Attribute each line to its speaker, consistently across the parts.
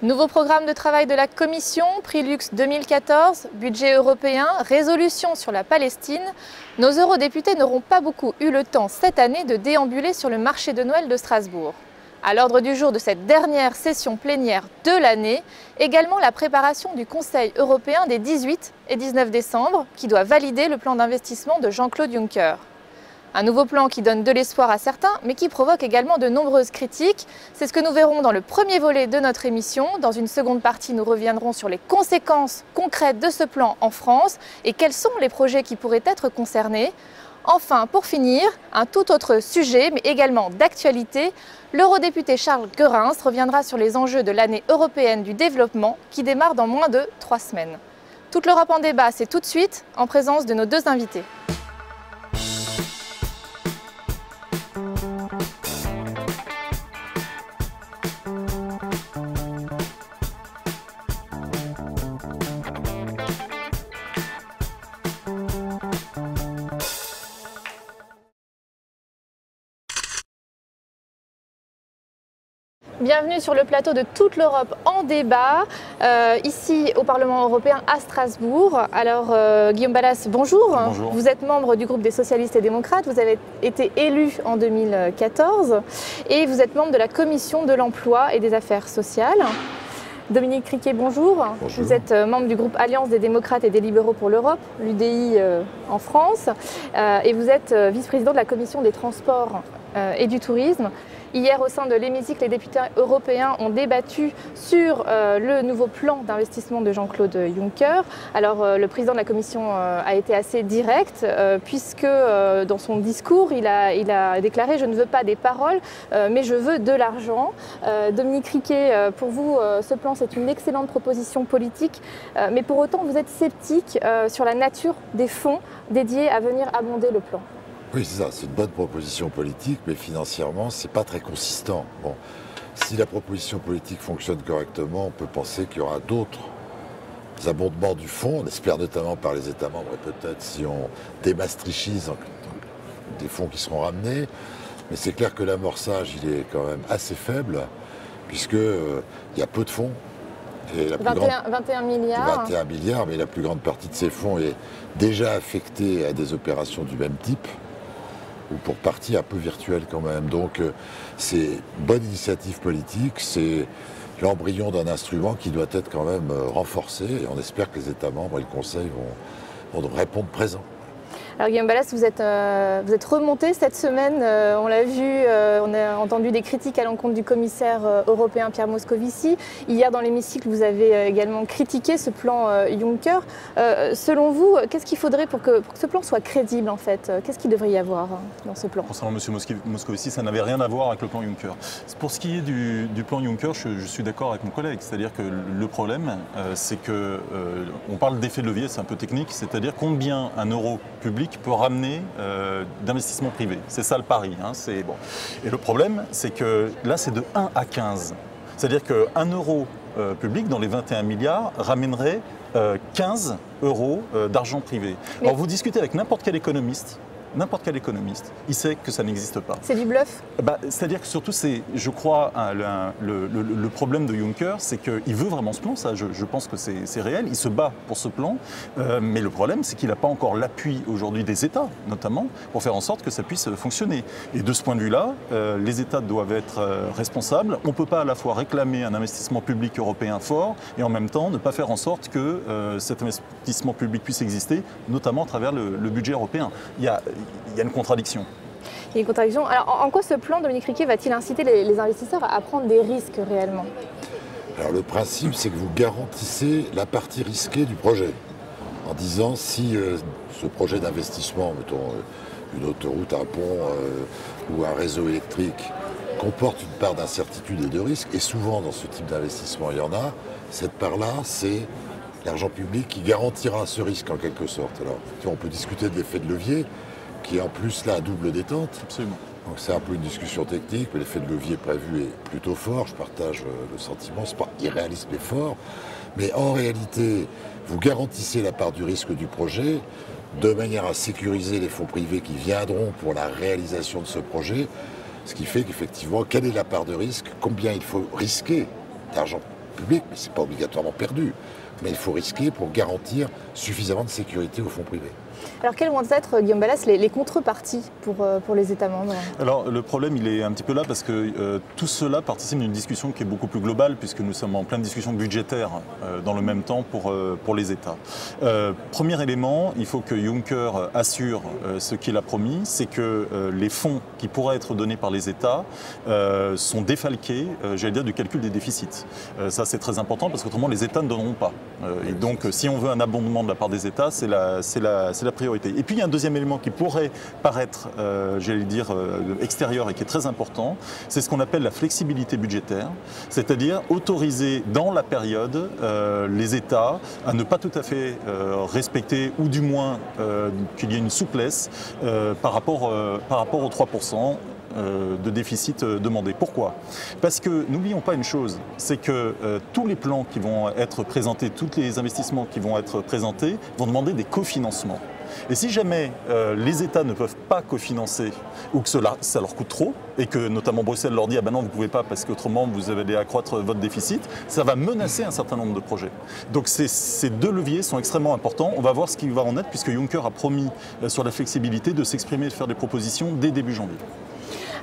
Speaker 1: Nouveau programme de travail de la Commission, Prix Luxe 2014, budget européen, résolution sur la Palestine. Nos eurodéputés n'auront pas beaucoup eu le temps cette année de déambuler sur le marché de Noël de Strasbourg. À l'ordre du jour de cette dernière session plénière de l'année, également la préparation du Conseil européen des 18 et 19 décembre qui doit valider le plan d'investissement de Jean-Claude Juncker. Un nouveau plan qui donne de l'espoir à certains, mais qui provoque également de nombreuses critiques. C'est ce que nous verrons dans le premier volet de notre émission. Dans une seconde partie, nous reviendrons sur les conséquences concrètes de ce plan en France et quels sont les projets qui pourraient être concernés. Enfin, pour finir, un tout autre sujet, mais également d'actualité, l'eurodéputé Charles Goerens reviendra sur les enjeux de l'année européenne du développement qui démarre dans moins de 3 semaines. Toute l'Europe en débat, c'est tout de suite en présence de nos deux invités. Bienvenue sur le plateau de toute l'Europe en débat, ici au Parlement européen à Strasbourg. Alors Guillaume Balas, bonjour.
Speaker 2: Bonjour.
Speaker 1: Vous êtes membre du groupe des socialistes et démocrates, vous avez été élu en 2014 et vous êtes membre de la Commission de l'emploi et des affaires sociales. Dominique Criquet, bonjour.
Speaker 2: Bonjour.
Speaker 1: Vous êtes membre du groupe Alliance des démocrates et des libéraux pour l'Europe, l'UDI en France, et vous êtes vice-président de la Commission des transports et du tourisme. Hier, au sein de l'hémicycle, les députés européens ont débattu sur le nouveau plan d'investissement de Jean-Claude Juncker. Alors, le président de la Commission a été assez direct, puisque dans son discours, il a déclaré « Je ne veux pas des paroles, mais je veux de l'argent ». Dominique Riquet, pour vous, ce plan, c'est une excellente proposition politique, mais pour autant, vous êtes sceptique sur la nature des fonds dédiés à venir abonder le plan.
Speaker 2: Oui, c'est ça, c'est une bonne proposition politique, mais financièrement, c'est pas très consistant. Bon, si la proposition politique fonctionne correctement, on peut penser qu'il y aura d'autres abondements du fonds, on espère notamment par les États membres, et peut-être si on démaastrichtise des fonds qui seront ramenés. Mais c'est clair que l'amorçage, il est quand même assez faible, puisqu'il y a peu de fonds. Et la
Speaker 1: 21 milliards.
Speaker 2: 21 milliards, mais la plus grande partie de ces fonds est déjà affectée à des opérations du même type, ou pour partie un peu virtuelle quand même. Donc c'est une bonne initiative politique, c'est l'embryon d'un instrument qui doit être quand même renforcé, et on espère que les États membres et le Conseil vont répondre présent.
Speaker 1: Alors Guillaume Balas, vous êtes remonté cette semaine, on l'a vu, on a entendu des critiques à l'encontre du commissaire européen Pierre Moscovici. Hier dans l'hémicycle, vous avez également critiqué ce plan Juncker. Selon vous, qu'est-ce qu'il faudrait pour que ce plan soit crédible en fait? Qu'est-ce qu'il devrait y avoir dans ce plan?
Speaker 3: Concernant M. Moscovici, ça n'avait rien à voir avec le plan Juncker. Pour ce qui est du plan Juncker, je suis d'accord avec mon collègue. C'est-à-dire que le problème, c'est qu'on parle d'effet de levier, c'est un peu technique, c'est-à-dire combien un euro public peut ramener d'investissements privés. C'est ça le pari. Hein, bon. Et le problème, c'est que là, c'est de 1 à 15. C'est-à-dire qu'un euro public dans les 21 milliards ramènerait 15 euros d'argent privé. Alors vous discutez avec n'importe quel économiste, il sait que ça n'existe pas.
Speaker 1: C'est du bluff?
Speaker 3: C'est-à-dire que surtout, je crois, le problème de Juncker, c'est qu'il veut vraiment ce plan, ça, je pense que c'est réel, il se bat pour ce plan, mais le problème, c'est qu'il n'a pas encore l'appui aujourd'hui des États, notamment, pour faire en sorte que ça puisse fonctionner. Et de ce point de vue-là, les États doivent être responsables. On ne peut pas à la fois réclamer un investissement public européen fort et en même temps ne pas faire en sorte que cet investissement public puisse exister, notamment à travers le budget européen. Il y a une contradiction.
Speaker 1: Il y a une contradiction. Alors, en quoi ce plan, Dominique Riquet, va-t-il inciter les investisseurs à prendre des risques réellement?
Speaker 2: Alors, le principe, c'est que vous garantissez la partie risquée du projet. En disant, si ce projet d'investissement, mettons une autoroute, un pont ou un réseau électrique, comporte une part d'incertitude et de risque, et souvent dans ce type d'investissement, il y en a, cette part-là, c'est l'argent public qui garantira ce risque en quelque sorte. Alors, on peut discuter de l'effet de levier, qui est en plus là à double détente.
Speaker 3: Absolument.
Speaker 2: Donc c'est un peu une discussion technique, mais l'effet de levier prévu est plutôt fort. Je partage le sentiment, c'est pas irréaliste mais fort. Mais en réalité, vous garantissez la part du risque du projet de manière à sécuriser les fonds privés qui viendront pour la réalisation de ce projet. Ce qui fait qu'effectivement, quelle est la part de risque? Combien il faut risquer d'argent public, mais ce n'est pas obligatoirement perdu. Mais il faut risquer pour garantir suffisamment de sécurité aux fonds privés.
Speaker 1: Alors quelles vont être, Guillaume Balas, les contreparties pour les États membres?
Speaker 3: Alors le problème il est un petit peu là parce que tout cela participe d'une discussion qui est beaucoup plus globale puisque nous sommes en pleine discussion budgétaire dans le même temps pour les États. Premier élément, il faut que Juncker assure ce qu'il a promis, c'est que les fonds qui pourraient être donnés par les États sont défalqués, j'allais dire, du calcul des déficits. Ça c'est très important parce qu'autrement les États ne donneront pas. Et donc si on veut un abondement de la part des États, c'est la priorité. Et puis il y a un deuxième élément qui pourrait paraître, j'allais dire, extérieur et qui est très important, c'est ce qu'on appelle la flexibilité budgétaire, c'est-à-dire autoriser dans la période les États à ne pas tout à fait respecter, ou du moins qu'il y ait une souplesse par rapport aux 3% de déficit demandé. Pourquoi? Parce que n'oublions pas une chose, c'est que tous les plans qui vont être présentés, tous les investissements qui vont être présentés vont demander des cofinancements. Et si jamais les États ne peuvent pas cofinancer ou que ça leur coûte trop et que notamment Bruxelles leur dit « ah ben non, vous ne pouvez pas parce qu'autrement vous allez accroître votre déficit », ça va menacer un certain nombre de projets. Donc ces deux leviers sont extrêmement importants. On va voir ce qui va en être puisque Juncker a promis sur la flexibilité de s'exprimer et de faire des propositions dès début janvier.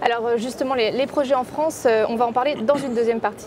Speaker 1: Alors justement, les projets en France, on va en parler dans une deuxième partie.